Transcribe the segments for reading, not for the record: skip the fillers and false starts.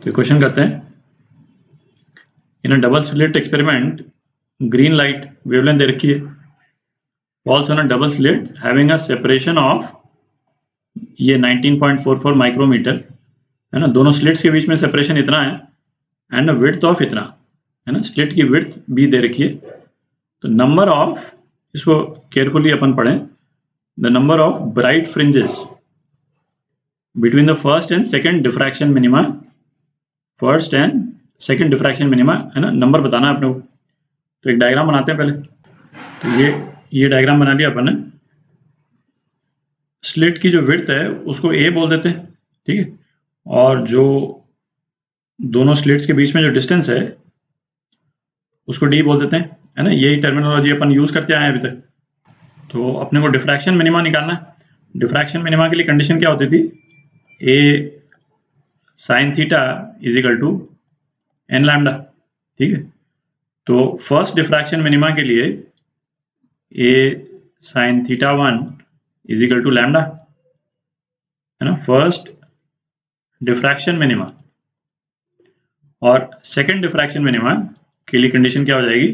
तो क्वेश्चन करते हैं, in a double slit experiment green light wavelength दे रखी है, falls on a double slit having a separation of ये 19.44 माइक्रोमीटर है ना, दोनों स्लिट्स के बीच में सेपरेशन इतना है एंड विड्थ ऑफ इतना है ना, स्लिट की विड्थ भी दे रखी है। तो नंबर ऑफ, इसको केयरफुली अपन पढ़ें, the number of bright fringes between the first and second diffraction minima, first and second diffraction minima है ना, नंबर बताना है अपने को। तो एक डायग्राम बनाते हैं पहले। तो ये डायग्राम बना लिया अपन ने। स्लिट की जो विड्थ है उसको ए बोल देते हैं, ठीक है, और जो दोनों स्लिट्स के बीच में जो डिस्टेंस है उसको डी बोल देते हैं, है ना। यही टर्मिनोलॉजी अपन यूज करते आए हैं अभी तक। तो अपने को डिफ्रैक्शन मिनिमा निकालना है। डिफ्रैक्शन मिनिमा के लिए कंडीशन क्या होती थी, a sine theta is equal to n lambda, ठीक है। तो फर्स्ट डिफ्रैक्शन मिनिमा के लिए a sine theta 1 is equal to lambda, है ना, फर्स्ट डिफ्रैक्शन मिनिमा। और सेकेंड डिफ्रैक्शन मिनिमा के लिए कंडीशन क्या हो जाएगी,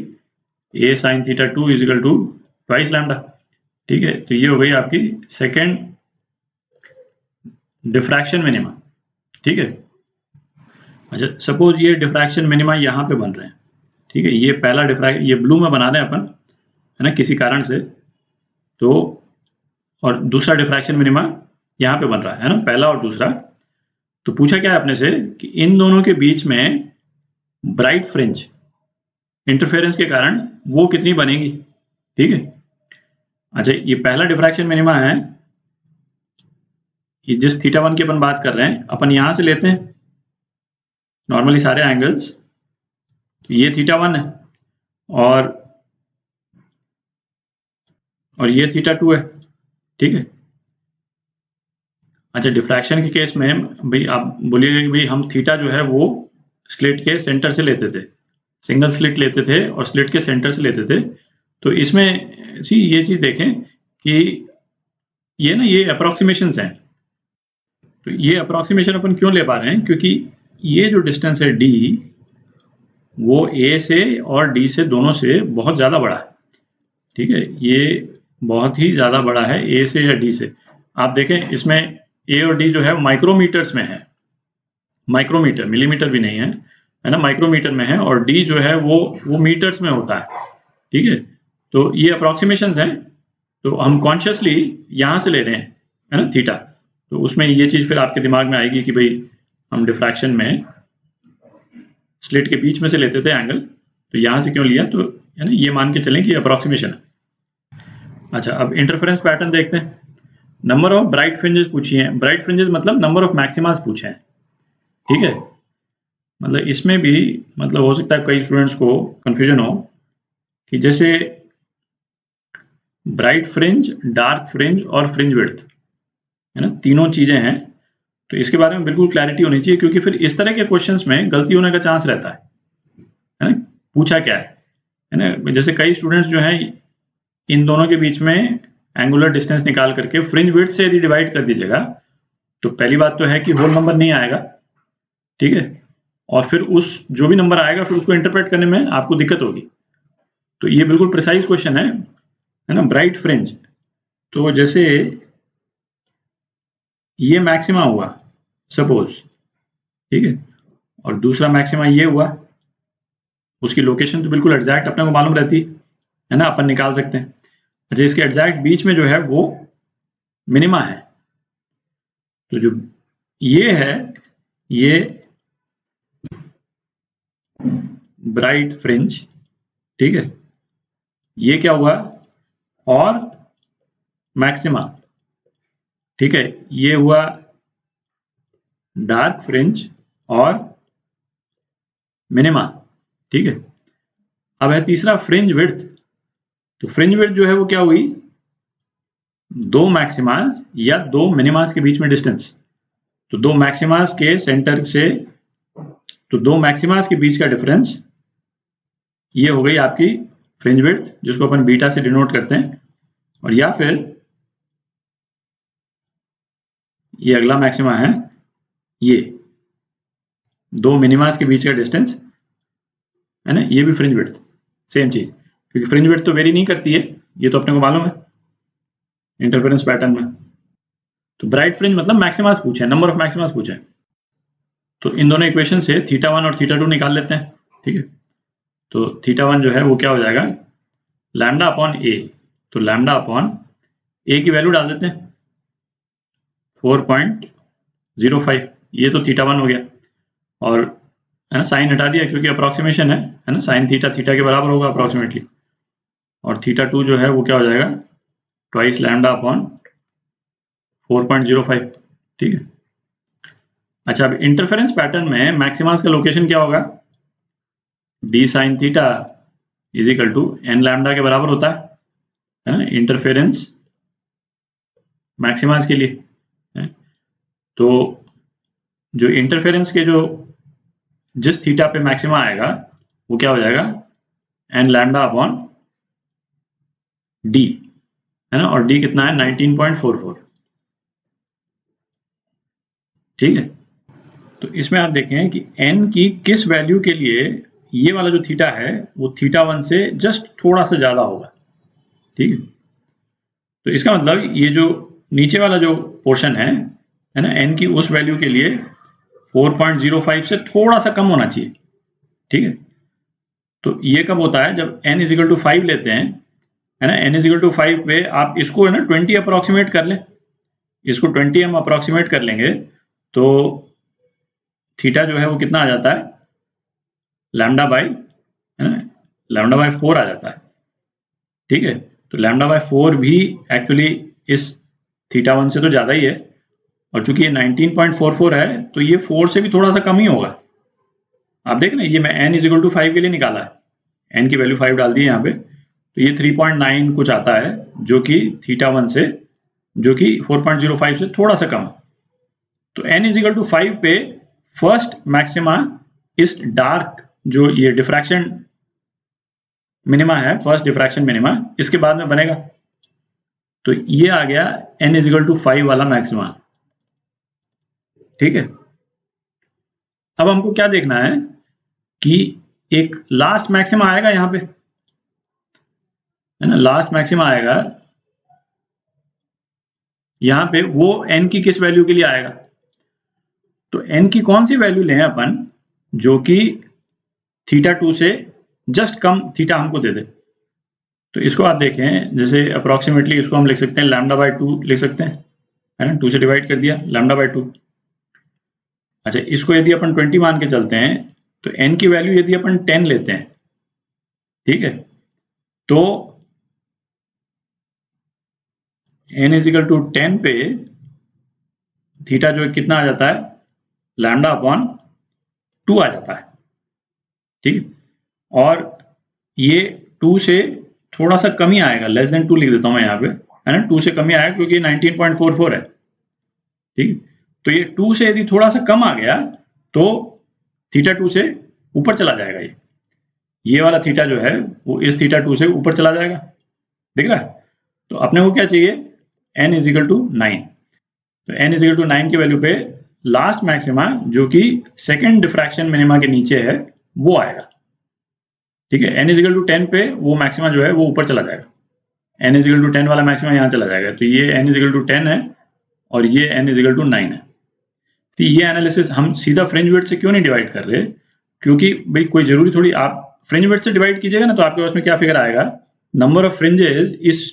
a sine theta 2 is equal to twice lambda, ठीक है। तो ये हो गई आपकी सेकेंड डिफ्रैक्शन मिनिमा, ठीक है। अच्छा, सपोज ये डिफ्रैक्शन मिनिमा यहाँ पे बन रहे हैं, ठीक है, ये पहला ये ब्लू में बना रहे हैं अपन, है ना, किसी कारण से। तो और दूसरा डिफ्रैक्शन मिनिमा यहाँ पे बन रहा है ना, पहला और दूसरा। तो पूछा क्या है अपने से कि इन दोनों के बीच में ब्राइट फ्रिंज इंटरफेरेंस के कारण वो कितनी बनेगी, ठीक है। अच्छा, ये पहला डिफ्रैक्शन मिनिमा है, ये जिस थीटा 1 की अपन बात कर रहे हैं, अपन यहां से लेते हैं नॉर्मली सारे एंगल्स। तो ये थीटा 1 है और ये थीटा 2 है, ठीक है। अच्छा, डिफ्रैक्शन के केस में भाई आप बोलिएगा कि भाई हम थीटा जो है वो स्लिट के सेंटर से लेते थे, सिंगल स्लिट लेते थे और स्लिट के सेंटर से लेते थे। तो इसमें सी ये चीज देखें कि ये ना, ये अप्रोक्सीमेशंस हैं। तो ये अप्रोक्सीमेशन अपन क्यों ले पा रहे हैं, क्योंकि ये जो डिस्टेंस है डी, वो ए से और डी से दोनों से बहुत ज़्यादा बड़ा है, ठीक है। ये बहुत ही ज़्यादा बड़ा है ए से या डी से। आप देखें इसमें ए और डी जो है माइक्रोमीटर्स में है, माइक्रोमीटर, मिलीमीटर भी नहीं है ना, माइक्रोमीटर में है। और डी जो है वो मीटर्स में होता है, ठीक है। तो ये अप्रोक्सीमेशंस हैं, तो हम कॉन्शियसली यहाँ से ले रहे हैं, है ना, थीटा। तो उसमें ये चीज़ फिर आपके दिमाग में आएगी कि भाई हम डिफ्रैक्शन में स्लिट के बीच में से लेते थे एंगल, तो यहाँ से क्यों लिया, तो है ना, ये मान के चलें कि अप्रोक्सीमेशन है। अच्छा, अब इंटरफेरेंस पैटर्न देखते हैं। नंबर ऑफ ब्राइट फ्रिंजेस पूछी हैं, ब्राइट फ्रिंजेस मतलब नंबर ऑफ मैक्सिमास पूछे हैं, ठीक है। मतलब इसमें भी मतलब हो सकता है कई स्टूडेंट्स को कंफ्यूजन हो कि जैसे ब्राइट फ्रिंज, डार्क फ्रिंज और फ्रिंज विड्थ, है ना, तीनों चीजें हैं। तो इसके बारे में बिल्कुल क्लैरिटी होनी चाहिए, क्योंकि फिर इस तरह के क्वेश्चंस में गलती होने का चांस रहता है ना। पूछा क्या है ना, जैसे कई स्टूडेंट्स जो हैं इन दोनों के बीच में एंगुलर डिस्टेंस निकाल करके फ्रिंज विड्थ से यदि डिवाइड कर दीजिएगा, तो पहली बात तो है कि होल नंबर नहीं आएगा, ठीक है। और फिर उस जो भी नंबर आएगा फिर उसको इंटरप्रेट करने में आपको दिक्कत होगी। तो ये बिल्कुल प्रिसाइज क्वेश्चन है ना। ब्राइट फ्रिंज, तो जैसे ये मैक्सिमा हुआ सपोज, ठीक है, और दूसरा मैक्सिमा ये हुआ, उसकी लोकेशन तो बिल्कुल एग्जैक्ट अपने को मालूम रहती है ना, अपन निकाल सकते हैं। अच्छा, इसके एग्जैक्ट बीच में जो है वो मिनिमा है। तो जो ये है, ये ब्राइट फ्रिंज, ठीक है, ये क्या हुआ, और मैक्सिमा, ठीक है, ये हुआ डार्क फ्रिंज और मिनिमा, ठीक है। अब है तीसरा फ्रिंज विड्थ। तो फ्रिंज विड्थ जो है वो क्या हुई, दो मैक्सिमास या दो मिनिमास के बीच में डिस्टेंस। तो दो मैक्सिमास के सेंटर से, तो दो मैक्सिमास के बीच का डिफरेंस, ये हो गई आपकी फ्रिंज विड्थ, जिसको अपन बीटा से डिनोट करते हैं। और या फिर ये अगला मैक्सिमा है, ये दो मिनिमास के बीच का डिस्टेंस है ना, ये भी फ्रिंज विड्थ, सेम चीज, क्योंकि फ्रिंज विड्थ तो वेरी नहीं करती है, ये तो अपने को मालूम है इंटरफेरेंस पैटर्न में। तो ब्राइट फ्रिंज मतलब मैक्सिमास पूछे, नंबर ऑफ मैक्सिमास पूछे। तो इन दोनों इक्वेशन से θ1 और θ2 निकाल लेते हैं, ठीक है। तो θ1 जो है वो क्या हो जाएगा, लैम्डा अपॉन ए। तो लैम्डा अपॉन ए की वैल्यू डाल देते हैं 4.05, ये तो θ1 हो गया, और है ना साइन हटा दिया क्योंकि अप्रोक्सीमेशन है ना, साइन थीटा थीटा के बराबर होगा अप्रोक्सीमेटली, और θ2 जो है वो क्या हो जाएगा, ट्वाइस लैम्डा अपॉन 4.05, ठीक है। अच्छा, अब इंटरफेरेंस पैटर्न में मैक्सिमास का लोकेशन क्या होगा, d sine theta is equal to n lambda के बराबर होता है ना, इंटरफेरेंस मैक्सिमास के लिए है? तो जो इंटरफेरेंस के जो जिस थीटा पे मैक्सिमा आएगा वो क्या हो जाएगा, एन लैम्डा अपॉन डी, है ना, और डी कितना है 19.44, ठीक है। तो इसमें आप देखें कि n की किस वैल्यू के लिए ये वाला जो थीटा है वो θ1 से जस्ट थोड़ा सा ज्यादा होगा, ठीक है। तो इसका मतलब ये जो नीचे वाला जो पोर्शन है ना, n की उस वैल्यू के लिए 4.05 से थोड़ा सा कम होना चाहिए, ठीक है। तो ये कब होता है, जब n इजिकल टू 5 लेते हैं, है ना, n इजिकल टू 5 पे आप इसको है ना 20 अप्रोक्सीमेट कर लें, इसको 20 हम अप्रोक्सीमेट कर लेंगे तो थीटा जो है वो कितना आ जाता है, लैम्डा बाई, है ना, लैम्डा बाई 4 आ जाता है, ठीक है। तो लैम्डा बाई 4 भी एक्चुअली इस θ1 से तो ज्यादा ही है, और चूंकि ये 19.44 है तो ये 4 से भी थोड़ा सा कम ही होगा। आप देख ना, ये मैं n इज इक्वल टू 5 के लिए निकाला है, n की वैल्यू 5 डाल दी है यहाँ पे, तो ये 3.9 कुछ आता है, जो कि θ1 से, जो कि 4.05 से थोड़ा सा कम है। तो n इज इक्वल टू 5 पे फर्स्ट मैक्सिमा इस डार्क जो ये डिफ्रैक्शन मिनिमा है, फर्स्ट डिफ्रैक्शन मिनिमा, इसके बाद में बनेगा। तो ये आ गया n इज इक्वल टू 5 वाला मैक्सिमा, ठीक है। अब हमको क्या देखना है कि एक लास्ट मैक्सिमा आएगा यहाँ पे, है ना, लास्ट मैक्सिमा आएगा यहाँ पे, वो n की किस वैल्यू के लिए आएगा। तो n की कौन सी वैल्यू लें अपन जो कि θ2 से जस्ट कम थीटा हमको दे दे। तो इसको आप देखें, जैसे अप्रोक्सीमेटली इसको हम लिख सकते हैं लैम्डा बाई 2 लिख सकते हैं, है ना, 2 से डिवाइड कर दिया, लैम्डा बाई 2। अच्छा, इसको यदि अपन 20 मान के चलते हैं तो n की वैल्यू यदि अपन 10 लेते हैं, ठीक है, तो n इज इक्वल टू 10 पे थीटा जो कितना आ जाता है, लैम्डा अपॉन 2 आ जाता है, ठीक। और ये 2 से थोड़ा सा कम ही आएगा, लेस देन 2 लिख देता हूं मैं यहाँ पे, है ना, 2 से कम ही आएगा क्योंकि 19.44 है, ठीक। तो ये 2 से यदि थोड़ा सा कम आ गया तो θ2 से ऊपर चला जाएगा, ये वाला थीटा जो है वो इस θ2 से ऊपर चला जाएगा, दिख रहा है। तो अपने को क्या चाहिए, n इज इक्वल टू 9। तो n इज इक्वल टू 9 की वैल्यू पे लास्ट मैक्सिमा जो कि सेकेंड डिफ्रैक्शन मिनिमा के नीचे है वो आएगा, ठीक है। n इज इक्वल टू 10 पे वो मैक्सिमा जो है वो ऊपर चला जाएगा, n इज इक्वल टू 10 वाला मैक्सिमा यहाँ चला जाएगा, तो ये n इज इक्वल टू 10 है और ये n इज इक्वल टू 9 है। तो ये एनालिसिस हम सीधा फ्रिंज विड्थ से क्यों नहीं डिवाइड कर रहे, क्योंकि भाई कोई जरूरी थोड़ी आप फ्रिंज विड्थ से डिवाइड कीजिएगा ना तो आपके पास में क्या फिगर आएगा, नंबर ऑफ फ्रिंजेस इस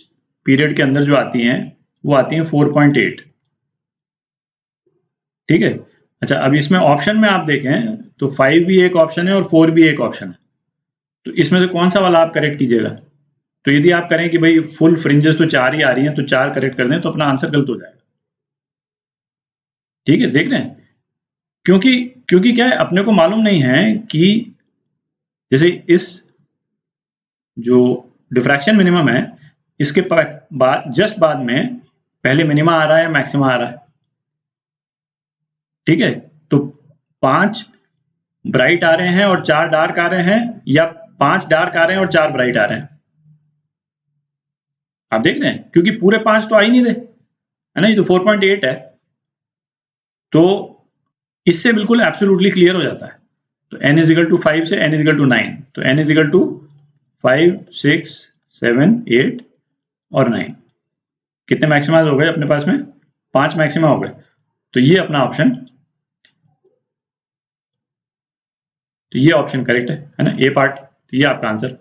पीरियड के अंदर जो आती हैं वो आती हैं 4.8, ठीक है। अच्छा, अब इसमें ऑप्शन में आप देखें तो 5 भी एक ऑप्शन है और 4 भी एक ऑप्शन है, तो इसमें से कौन सा वाला आप करेक्ट कीजिएगा। तो यदि आप करें कि भाई फुल फ्रिंजेस तो 4 ही आ रही हैं तो 4 करेक्ट कर दें तो अपना आंसर गलत हो जाएगा, ठीक है। देख रहे हैं, क्योंकि क्या है, अपने को मालूम नहीं है कि जैसे इस जो डिफ्रैक्शन मिनिमम है इसके बाद जस्ट बाद में पहले मिनिमा आ रहा है या मैक्सिमा आ रहा है, ठीक है। तो 5 ब्राइट आ रहे हैं और 4 डार्क आ रहे हैं, या 5 डार्क आ रहे हैं और 4 ब्राइट आ रहे हैं, आप देख रहे हैं, क्योंकि पूरे 5 तो आ ही नहीं रहे, है ना, ये तो 4.8 है। तो इससे बिल्कुल एब्सोल्युटली क्लियर हो जाता है। तो n इज इक्वल टू 5 से n इज इक्वल टू 9, तो n इज इक्वल टू 5, 6, 7, 8 और 9। कितने मैक्सिमा हो गए अपने पास में? 5 मैक्सिमा हो गए। तो ये अपना ऑप्शन, तो ये ऑप्शन करेक्ट है ना, ए पार्ट। तो ये आपका आंसर